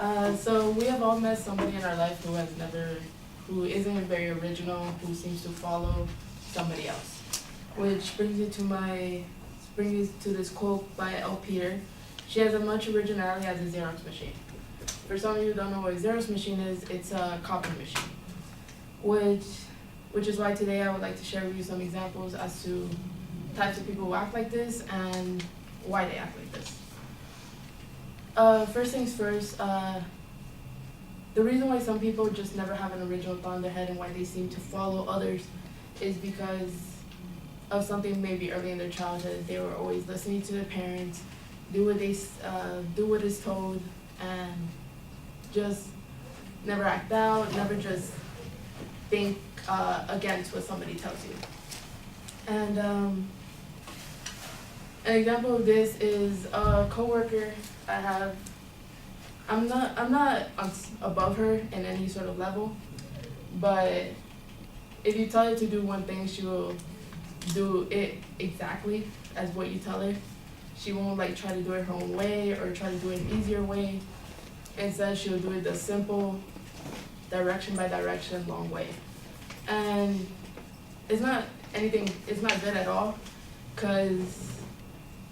So we have all met somebody in our life who isn't very original, who seems to follow somebody else. Which brings me to this quote by L. Peter. She has as much originality as a Xerox machine. For some of you who don't know what a Xerox machine is, it's a copy machine. Which is why today I would like to share with you some examples as to types of people who act like this and why they act like this. First things first, the reason why some people just never have an original thought in their head and why they seem to follow others is because of something maybe early in their childhood. They were always listening to their parents, do what is told, and just never act out, never just think against what somebody tells you. And an example of this is a coworker I have. I'm not above her in any sort of level, but if you tell her to do one thing, she will do it exactly as what you tell her. She won't try to do it her own way or try to do it an easier way. Instead, she'll do it the simple, direction by direction, long way. And it's not good at all, because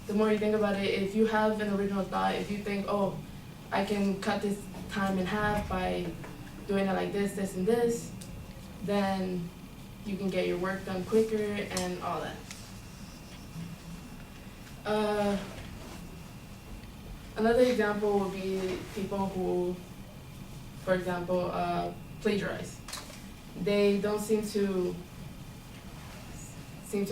the more you think about it, if you have an original thought, if you think, oh, I can cut this time in half by doing it like this, this, and this, then you can get your work done quicker and all that. Another example would be people who, for example, plagiarize. They don't seem to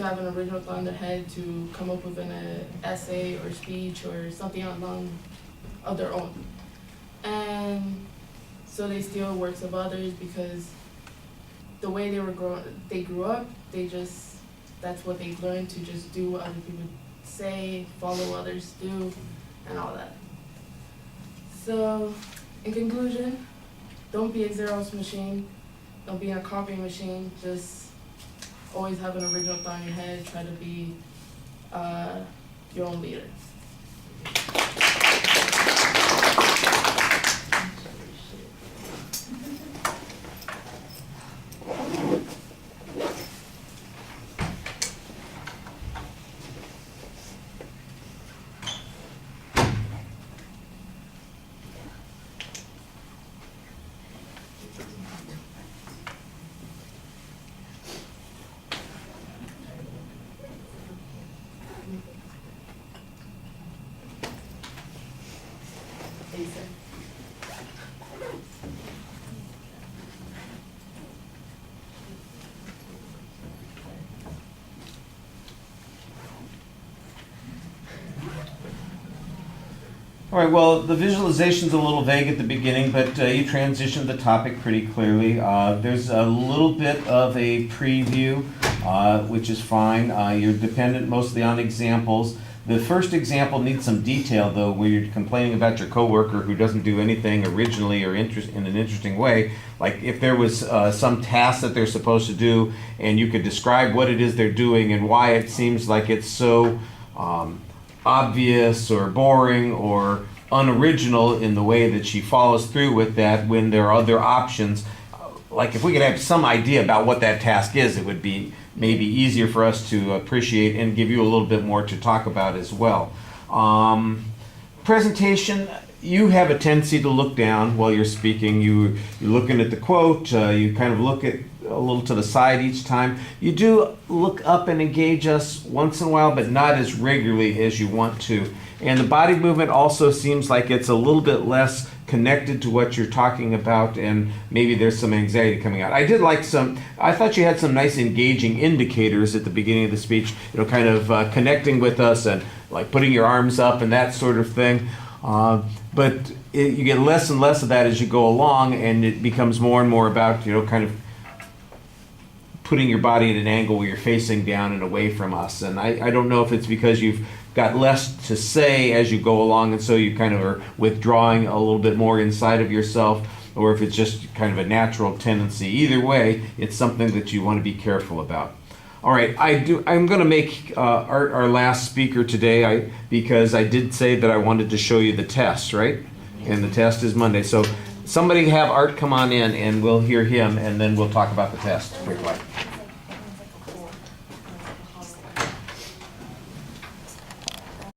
have an original thought in their head to come up with an essay or speech or something along of their own. And so they steal works of others because the way they grew up, that's what they learned, to just do what other people say, follow what others do, and all that. So, in conclusion, don't be a Xerox machine, don't be a copying machine, just always have an original thought in your head, try to be your own leader. All right, well, the visualization's a little vague at the beginning, but you transitioned the topic pretty clearly. There's a little bit of a preview, which is fine. You're dependent mostly on examples. The first example needs some detail, though, where you're complaining about your coworker who doesn't do anything originally or in an interesting way. Like if there was some task that they're supposed to do, and you could describe what it is they're doing and why it seems like it's so obvious or boring or unoriginal in the way that she follows through with that, when there are other options. Like if we could have some idea about what that task is, it would be maybe easier for us to appreciate and give you a little bit more to talk about as well. Presentation, you have a tendency to look down while you're speaking. You're looking at the quote, you kind of look at a little to the side each time. You do look up and engage us once in a while, but not as regularly as you want to. And the body movement also seems like it's a little bit less connected to what you're talking about, and maybe there's some anxiety coming out. I thought you had some nice engaging indicators at the beginning of the speech, kind of connecting with us and like putting your arms up and that sort of thing. But you get less and less of that as you go along, and it becomes more and more about, kind of putting your body at an angle where you're facing down and away from us. And I don't know if it's because you've got less to say as you go along, and so you kind of are withdrawing a little bit more inside of yourself, or if it's just kind of a natural tendency. Either way, it's something that you want to be careful about. All right, I'm going to make our last speaker today, because I did say that I wanted to show you the test, right? And the test is Monday. So somebody have Art come on in and we'll hear him and then we'll talk about the test quickly.